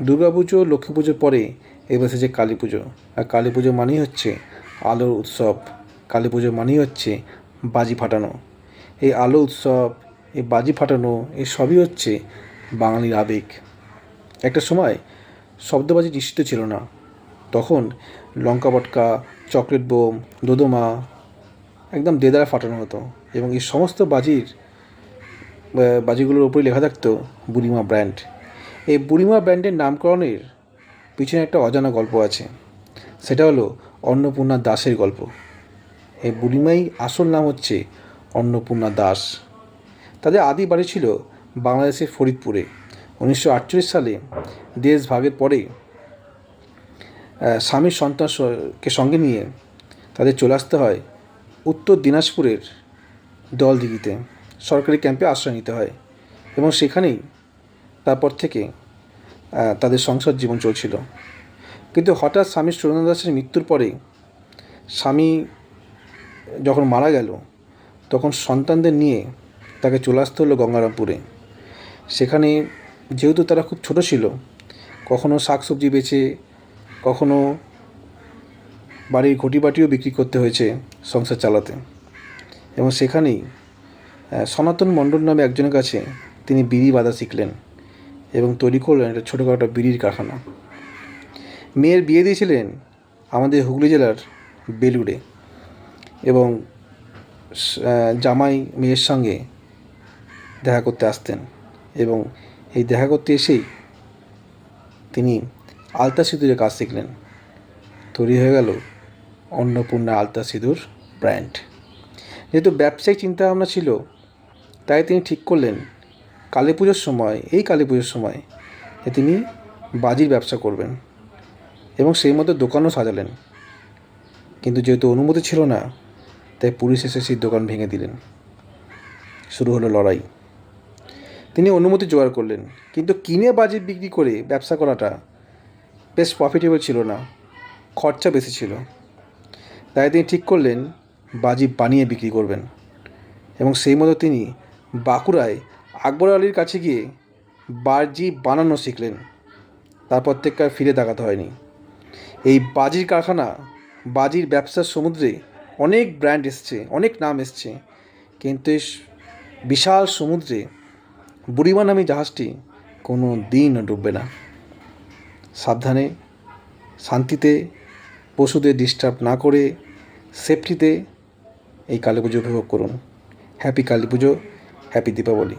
দুর্গা পুজো, লক্ষ্মী পুজোর পরে এবার এসেছে কালী পুজো। আর কালী পুজো মানেই হচ্ছে আলোর উৎসব। কালী পুজো মানেই হচ্ছে বাজি ফাটানো। এই আলো উৎসব, এই বাজি ফাটানো, এই সবই হচ্ছে বাঙালির আবেগ। একটা সময় শব্দবাজি নিষিদ্ধ ছিল না। তখন লঙ্কা পটকা, চকলেট বোম, দোদমা একদম দেদারে ফাটানো হতো। এবং এই সমস্ত বাজিগুলোর ওপরে লেখা থাকতো বুড়িমা ব্র্যান্ড। এই বুড়িমা ব্র্যান্ডের নামকরণের পিছনে একটা অজানা গল্প আছে। সেটা হলো অন্নপূর্ণা দাসের গল্প। এই বুড়িমাই আসল নাম হচ্ছে অন্নপূর্ণা দাস। তাদের আদি বাড়ি ছিল বাংলাদেশের ফরিদপুরে। 1948 সালে দেশ ভাগের পরে স্বামীর সন্তানকে সঙ্গে নিয়ে তাদের চলে আসতে হয় উত্তর দিনাজপুরের দলদিঘিতে। সরকারি ক্যাম্পে আশ্রয় নিতে হয় এবং সেখানেই তারপর থেকে তাদের সংসার জীবন চলছিল। কিন্তু হঠাৎ স্বামী সুরেন্দ্র দাসের মৃত্যুর পরে স্বামী যখন মারা গেল, তখন সন্তানদের নিয়ে তাকে চলে আসতে হলো গঙ্গারামপুরে। সেখানে যেহেতু তারা খুব ছোট ছিল, কখনো শাকসবজি বেচে, কখনো বাড়ির ঘটিবাটিও বিক্রি করতে হয়েছে সংসার চালাতে। এবং সেখানেই সনাতন মণ্ডল নামে একজনের কাছে তিনি বিড়ি বাঁধা শিখলেন এবং তৈরি করলেন একটা ছোটোখাটো বিড়ির কারখানা। মেয়ের বিয়ে দিয়েছিলেন আমাদের হুগলি জেলার বেলুড়ে। এবং জামাই মেয়ের সঙ্গে দেখা করতে আসতেন এবং এই দেখা করতে এসেই তিনি আলতা সিঁদুরের কাজ শিখলেন। তৈরি হয়ে গেল অন্নপূর্ণা আলতা সিঁদুর ব্র্যান্ড। যেহেতু ব্যবসায়িক চিন্তাভাবনা ছিল, তাই তিনি ঠিক করলেন কালী পুজোর সময় তিনি বাজির ব্যবসা করবেন এবং সেই মতো দোকানও সাজালেন। কিন্তু যেহেতু অনুমতি ছিল না, তাই পুলিশ এসে সেই দোকান ভেঙে দিলেন। শুরু হলো লড়াই। তিনি অনুমতি জোগাড় করলেন, কিন্তু কিনে বাজি বিক্রি করে ব্যবসা করাটা বেশ প্রফিটেবল ছিল না, খরচা বেশি ছিল। তাই তিনি ঠিক করলেন বাজি বানিয়ে বিক্রি করবেন এবং সেই মতো তিনি বাঁকুড়ায় আকবর আলীর কাছে গিয়ে বাজি বানানো শিখলেন। তারপর থেকে আর ফিরে তাকাতে হয়নি। এই বাজির কারখানা, বাজির ব্যবসার সমুদ্রে অনেক ব্র্যান্ড এসছে, অনেক নাম এসছে, কিন্তু এই বিশাল সমুদ্রে বুড়িমা নামী জাহাজটি কোনো দিনও ডুববে না। সাবধানে, শান্তিতে, পশুদের ডিস্টার্ব না করে, সেফটিতে এই কালী পুজো উপভোগ করুন। হ্যাপি কালী পুজো, হ্যাপি দীপাবলি।